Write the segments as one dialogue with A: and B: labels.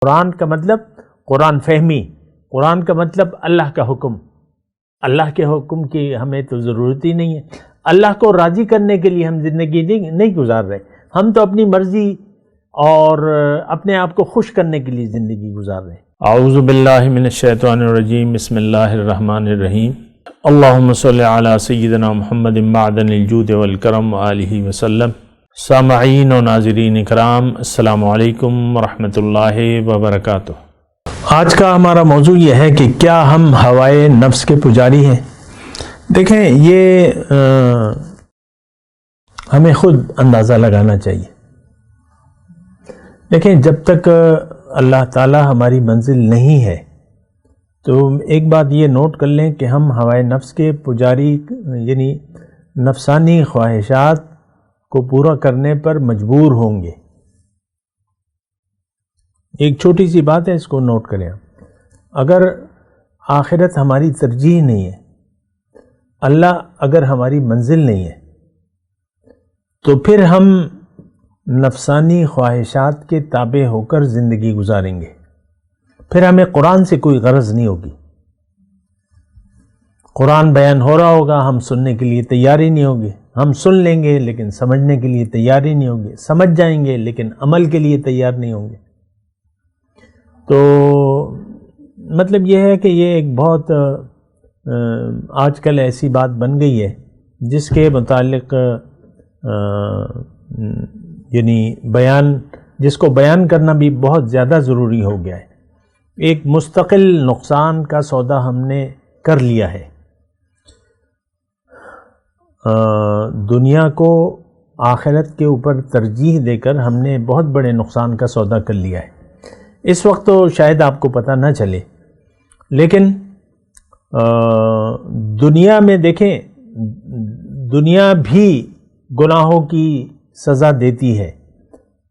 A: قرآن کا مطلب قرآن فہمی، قرآن کا مطلب اللہ کا حکم۔ اللہ کے حکم کی ہمیں تو ضرورت ہی نہیں ہے۔ اللہ کو راضی کرنے کے لیے ہم زندگی نہیں گزار رہے، ہم تو اپنی مرضی اور اپنے آپ کو خوش کرنے کے لیے زندگی گزار رہے ہیں۔
B: اعوذ باللہ من الشیطان الرجیم، بسم اللہ الرحمن الرحیم۔ اللہم صلی علی سیدنا محمد معدن الجود والکرم وآلہ وسلم۔ سامعین و ناظرین اکرام، السلام علیکم ورحمۃ اللہ وبرکاتہ۔
A: آج کا ہمارا موضوع یہ ہے کہ کیا ہم ہوائے نفس کے پجاری ہیں؟ دیکھیں، یہ ہمیں خود اندازہ لگانا چاہیے۔ دیکھیں، جب تک اللہ تعالی ہماری منزل نہیں ہے تو ایک بات یہ نوٹ کر لیں کہ ہم ہوائے نفس کے پجاری، یعنی نفسانی خواہشات کو پورا کرنے پر مجبور ہوں گے۔ ایک چھوٹی سی بات ہے، اس کو نوٹ کریں آپ۔ اگر آخرت ہماری ترجیح نہیں ہے، اللہ اگر ہماری منزل نہیں ہے، تو پھر ہم نفسانی خواہشات کے تابع ہو کر زندگی گزاریں گے، پھر ہمیں قرآن سے کوئی غرض نہیں ہوگی۔ قرآن بیان ہو رہا ہوگا، ہم سننے کے لیے تیار ہی نہیں ہوگے، ہم سن لیں گے لیکن سمجھنے کے لیے تیار ہی نہیں ہوں گے، سمجھ جائیں گے لیکن عمل کے لیے تیار نہیں ہوں گے۔ تو مطلب یہ ہے کہ یہ ایک بہت آج کل ایسی بات بن گئی ہے جس کے متعلق یعنی جس کو بیان کرنا بھی بہت زیادہ ضروری ہو گیا ہے۔ ایک مستقل نقصان کا سودا ہم نے کر لیا ہے، دنیا کو آخرت کے اوپر ترجیح دے کر ہم نے بہت بڑے نقصان کا سودا کر لیا ہے۔ اس وقت تو شاید آپ کو پتہ نہ چلے، لیکن دنیا میں دیکھیں، دنیا بھی گناہوں کی سزا دیتی ہے،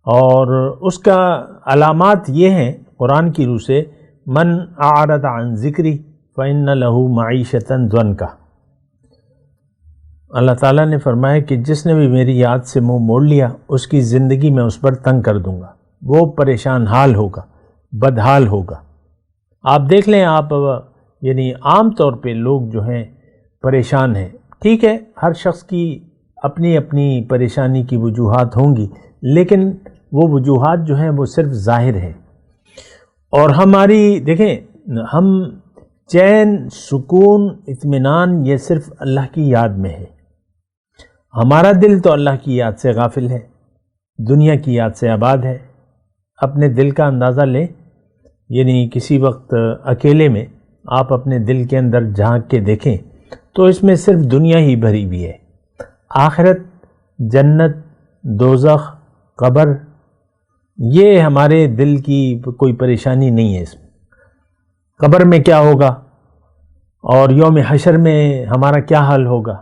A: اور اس کا علامات یہ ہیں قرآن کی روح سے، من اعرض عن ذکری فإن له معیشۃ ضنکا۔ اللہ تعالیٰ نے فرمایا کہ جس نے بھی میری یاد سے منہ موڑ لیا، اس کی زندگی میں اس پر تنگ کر دوں گا، وہ پریشان حال ہوگا، بدحال ہوگا۔ آپ دیکھ لیں، آپ یعنی عام طور پہ لوگ جو ہیں پریشان ہیں۔ ٹھیک ہے، ہر شخص کی اپنی اپنی پریشانی کی وجوہات ہوں گی، لیکن وہ وجوہات جو ہیں وہ صرف ظاہر ہیں، اور ہماری دیکھیں، ہم چین، سکون، اطمینان یہ صرف اللہ کی یاد میں ہے۔ ہمارا دل تو اللہ کی یاد سے غافل ہے، دنیا کی یاد سے آباد ہے۔ اپنے دل کا اندازہ لیں، یعنی کسی وقت اکیلے میں آپ اپنے دل کے اندر جھانک کے دیکھیں تو اس میں صرف دنیا ہی بھری ہوئی ہے۔ آخرت، جنت، دوزخ، قبر، یہ ہمارے دل کی کوئی پریشانی نہیں ہے۔ اس میں قبر میں کیا ہوگا اور یوم حشر میں ہمارا کیا حال ہوگا،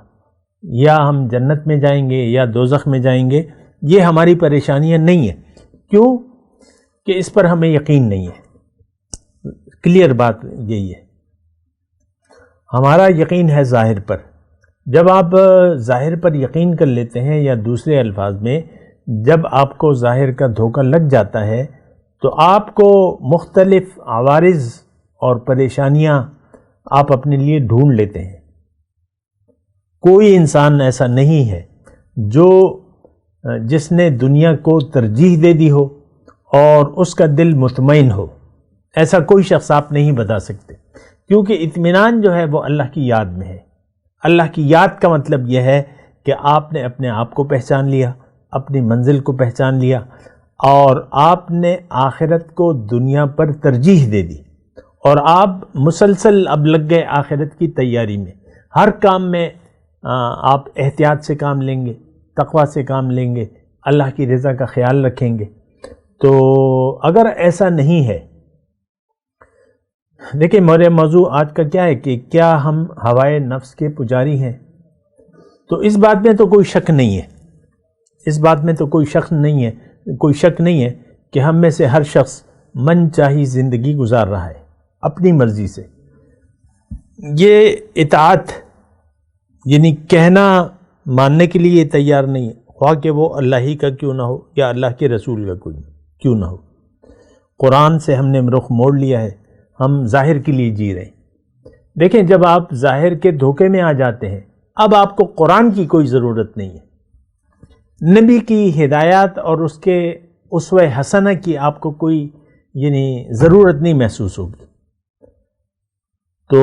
A: یا ہم جنت میں جائیں گے یا دوزخ میں جائیں گے، یہ ہماری پریشانیاں نہیں ہیں۔ کیوں کہ اس پر ہمیں یقین نہیں ہے۔ کلیئر بات یہی ہے، ہمارا یقین ہے ظاہر پر۔ جب آپ ظاہر پر یقین کر لیتے ہیں، یا دوسرے الفاظ میں جب آپ کو ظاہر کا دھوکہ لگ جاتا ہے تو آپ کو مختلف عوارض اور پریشانیاں آپ اپنے لیے ڈھونڈ لیتے ہیں۔ کوئی انسان ایسا نہیں ہے جس نے دنیا کو ترجیح دے دی ہو اور اس کا دل مطمئن ہو۔ ایسا کوئی شخص آپ نہیں بتا سکتے، کیونکہ اطمینان جو ہے وہ اللہ کی یاد میں ہے۔ اللہ کی یاد کا مطلب یہ ہے کہ آپ نے اپنے آپ کو پہچان لیا، اپنی منزل کو پہچان لیا، اور آپ نے آخرت کو دنیا پر ترجیح دے دی، اور آپ مسلسل اب لگ گئے آخرت کی تیاری میں۔ ہر کام میں آپ احتیاط سے کام لیں گے، تقوی سے کام لیں گے، اللہ کی رضا کا خیال رکھیں گے۔ تو اگر ایسا نہیں ہے، دیکھیں میرے موضوع آج کا کیا ہے کہ کیا ہم ہوائے نفس کے پجاری ہیں؟ تو اس بات میں تو کوئی شک نہیں ہے، اس بات میں تو کوئی شک نہیں ہے کہ ہم میں سے ہر شخص من چاہی زندگی گزار رہا ہے اپنی مرضی سے۔ یہ اطاعت یعنی کہنا ماننے کے لیے تیار نہیں ہے، خواہ کہ وہ اللہ ہی کا کیوں نہ ہو یا اللہ کے رسول کا کیوں نہ ہو۔ قرآن سے ہم نے رخ موڑ لیا ہے، ہم ظاہر کے لیے جی رہے ہیں۔ دیکھیں جب آپ ظاہر کے دھوکے میں آ جاتے ہیں، اب آپ کو قرآن کی کوئی ضرورت نہیں ہے، نبی کی ہدایات اور اس کے اسوہ حسنہ کی آپ کو کوئی ضرورت نہیں محسوس ہوگی۔ تو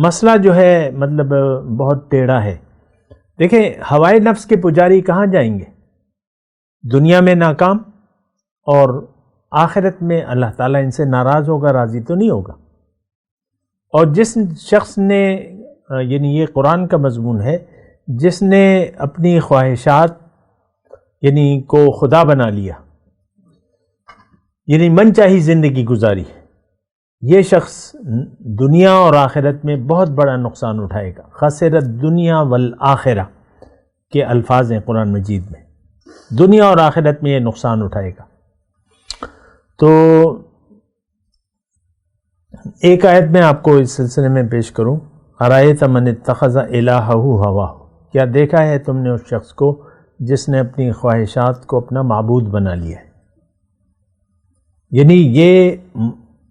A: مسئلہ جو ہے مطلب بہت ٹیڑھا ہے۔ دیکھیں ہوائے نفس کے پجاری کہاں جائیں گے؟ دنیا میں ناکام، اور آخرت میں اللہ تعالیٰ ان سے ناراض ہوگا، راضی تو نہیں ہوگا۔ اور جس شخص نے یہ قرآن کا مضمون ہے، جس نے اپنی خواہشات کو خدا بنا لیا، من چاہی زندگی گزاری، یہ شخص دنیا اور آخرت میں بہت بڑا نقصان اٹھائے گا۔ خسرت دنیا والآخرہ کے الفاظ ہیں قرآن مجید میں، دنیا اور آخرت میں یہ نقصان اٹھائے گا۔ تو ایک آیت میں آپ کو اس سلسلے میں پیش کروں، ارائیت من اتخذ الہہ ہواہ، کیا دیکھا ہے تم نے اس شخص کو جس نے اپنی خواہشات کو اپنا معبود بنا لیا ہے؟ یہ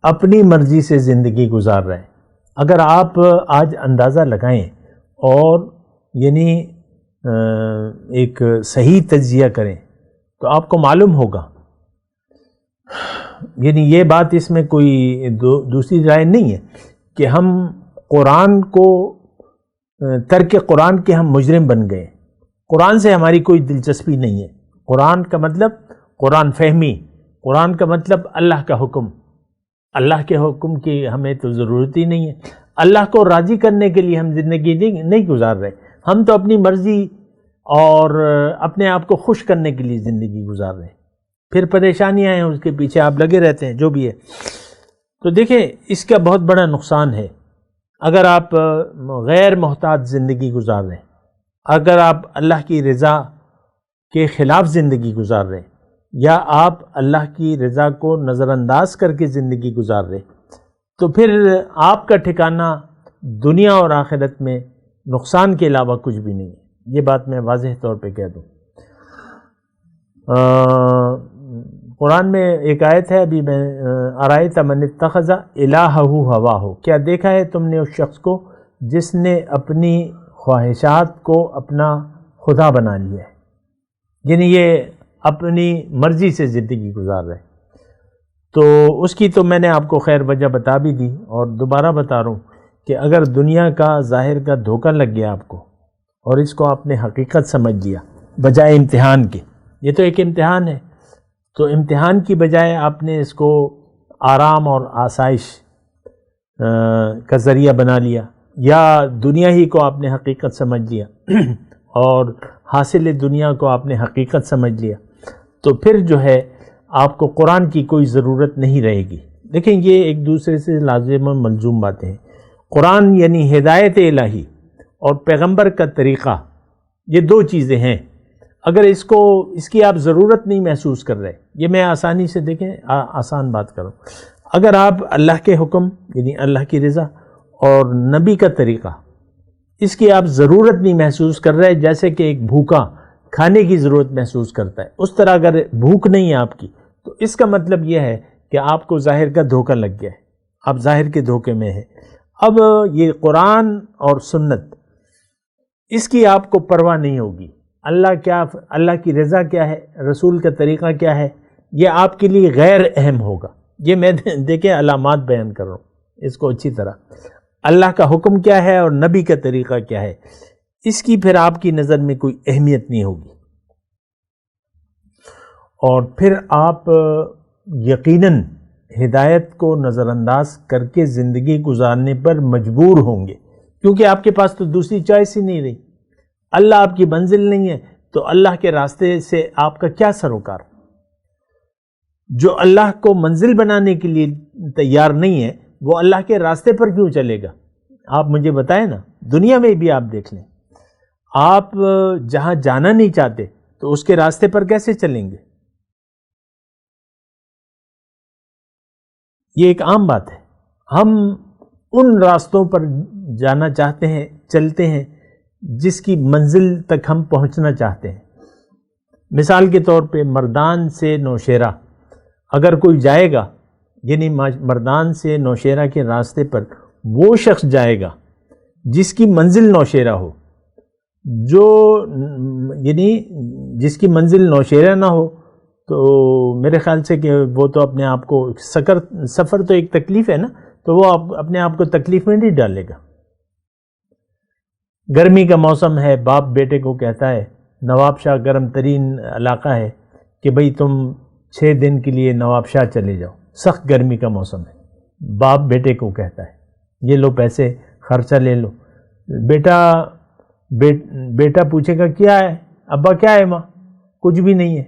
A: اپنی مرضی سے زندگی گزار رہے ہیں۔ اگر آپ آج اندازہ لگائیں اور ایک صحیح تجزیہ کریں تو آپ کو معلوم ہوگا، یہ بات اس میں کوئی دوسری رائے نہیں ہے کہ ہم قرآن کو ترک قرآن کے ہم مجرم بن گئے۔ قرآن سے ہماری کوئی دلچسپی نہیں ہے۔ قرآن کا مطلب قرآن فہمی، قرآن کا مطلب اللہ کا حکم، اللہ کے حکم کی ہمیں تو ضرورت ہی نہیں ہے۔ اللہ کو راضی کرنے کے لیے ہم زندگی نہیں گزار رہے، ہم تو اپنی مرضی اور اپنے آپ کو خوش کرنے کے لیے زندگی گزار رہے ہیں، پھر پریشانیاں ہیں اس کے پیچھے آپ لگے رہتے ہیں، جو بھی ہے۔ تو دیکھیں اس کا بہت بڑا نقصان ہے اگر آپ غیر محتاط زندگی گزار رہے ہیں، اگر آپ اللہ کی رضا کے خلاف زندگی گزار رہے ہیں، یا آپ اللہ کی رضا کو نظر انداز کر کے زندگی گزار رہے، تو پھر آپ کا ٹھکانہ دنیا اور آخرت میں نقصان کے علاوہ کچھ بھی نہیں ہے۔ یہ بات میں واضح طور پہ کہہ دوں۔ قرآن میں ایک آیت ہے، ابھی میں ارائیت من اتخذ الہہ ہواہ، کیا دیکھا ہے تم نے اس شخص کو جس نے اپنی خواہشات کو اپنا خدا بنا لیا ہے، یہ اپنی مرضی سے زندگی گزار رہے۔ تو اس کی تو میں نے آپ کو خیر وجہ بتا بھی دی، اور دوبارہ بتا رہا ہوں کہ اگر دنیا کا ظاہر کا دھوکہ لگ گیا آپ کو اور اس کو آپ نے حقیقت سمجھ لیا بجائے امتحان کے، یہ تو ایک امتحان ہے، تو امتحان کی بجائے آپ نے اس کو آرام اور آسائش کا ذریعہ بنا لیا، یا دنیا ہی کو آپ نے حقیقت سمجھ لیا اور حاصل دنیا کو آپ نے حقیقت سمجھ لیا، تو پھر جو ہے آپ کو قرآن کی کوئی ضرورت نہیں رہے گی۔ دیکھیں یہ ایک دوسرے سے لازم و ملزوم باتیں ہیں۔ قرآن ہدایت الہی اور پیغمبر کا طریقہ، یہ دو چیزیں ہیں۔ اگر اس کی آپ ضرورت نہیں محسوس کر رہے، یہ میں آسانی سے دیکھیں آسان بات کروں، اگر آپ اللہ کے حکم اللہ کی رضا اور نبی کا طریقہ، اس کی آپ ضرورت نہیں محسوس کر رہے، جیسے کہ ایک بھوکا کھانے کی ضرورت محسوس کرتا ہے، اس طرح اگر بھوک نہیں ہے آپ کی، تو اس کا مطلب یہ ہے کہ آپ کو ظاہر کا دھوکہ لگ گیا ہے، آپ ظاہر کے دھوکے میں ہیں۔ اب یہ قرآن اور سنت، اس کی آپ کو پرواہ نہیں ہوگی، اللہ کی رضا کیا ہے، رسول کا طریقہ کیا ہے، یہ آپ کے لیے غیر اہم ہوگا۔ یہ میں دیکھیں علامات بیان کر رہا ہوں اس کو اچھی طرح، اللہ کا حکم کیا ہے اور نبی کا طریقہ کیا ہے، اس کی پھر آپ کی نظر میں کوئی اہمیت نہیں ہوگی، اور پھر آپ یقیناً ہدایت کو نظر انداز کر کے زندگی گزارنے پر مجبور ہوں گے، کیونکہ آپ کے پاس تو دوسری چوائس ہی نہیں رہی۔ اللہ آپ کی منزل نہیں ہے تو اللہ کے راستے سے آپ کا کیا سروکار؟ جو اللہ کو منزل بنانے کے لیے تیار نہیں ہے وہ اللہ کے راستے پر کیوں چلے گا؟ آپ مجھے بتائیں نا، دنیا میں بھی آپ دیکھ لیں، آپ جہاں جانا نہیں چاہتے تو اس کے راستے پر کیسے چلیں گے؟ یہ ایک عام بات ہے۔ ہم ان راستوں پر جانا چاہتے ہیں، چلتے ہیں جس کی منزل تک ہم پہنچنا چاہتے ہیں۔ مثال کے طور پہ مردان سے نوشیرہ اگر کوئی جائے گا یعنی مردان سے نوشیرہ کے راستے پر وہ شخص جائے گا جس کی منزل نوشیرہ ہو، جو یعنی جس کی منزل نوشیرہ نہ ہو تو میرے خیال سے کہ وہ تو اپنے آپ کو سفر تو ایک تکلیف ہے نا، تو وہ اپنے آپ کو تکلیف میں نہیں ڈالے گا۔ گرمی کا موسم ہے، باپ بیٹے کو کہتا ہے، نواب شاہ گرم ترین علاقہ ہے کہ بھئی تم 6 دن کے لیے نواب شاہ چلے جاؤ، سخت گرمی کا موسم ہے، باپ بیٹے کو کہتا ہے یہ لو پیسے خرچہ لے لو۔ بیٹا پوچھے گا کیا ہے ابا، کیا ہے ماں؟ کچھ بھی نہیں ہے،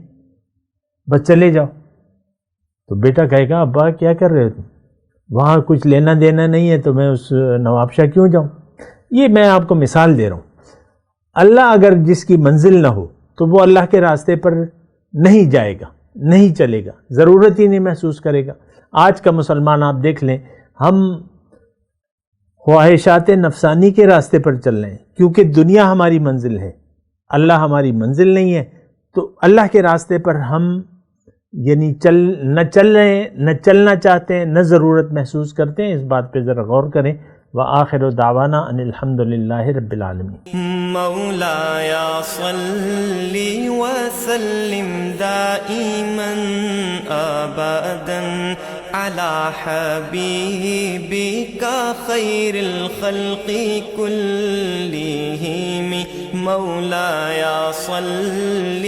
A: بس چلے جاؤ۔ تو بیٹا کہے گا ابا کیا کر رہے ہو تم، وہاں کچھ لینا دینا نہیں ہے تو میں اس نواب شاہ کیوں جاؤں؟ یہ میں آپ کو مثال دے رہا ہوں۔ اللہ اگر جس کی منزل نہ ہو تو وہ اللہ کے راستے پر نہیں جائے گا، نہیں چلے گا، ضرورت ہی نہیں محسوس کرے گا۔ آج کا مسلمان آپ دیکھ لیں، ہم خواہشات نفسانی کے راستے پر چل رہے ہیں کیونکہ دنیا ہماری منزل ہے، اللہ ہماری منزل نہیں ہے، تو اللہ کے راستے پر ہم یعنی نہ چل رہے ہیں، نہ چلنا چاہتے ہیں، نہ ضرورت محسوس کرتے ہیں۔ اس بات پہ ذرا غور کریں۔ وآخر دعوانا ان الحمد للہ رب العالمین۔
C: مولاي صل وسلم دائما ابدا على حبيبك خير الخلق كلهم مولاي صل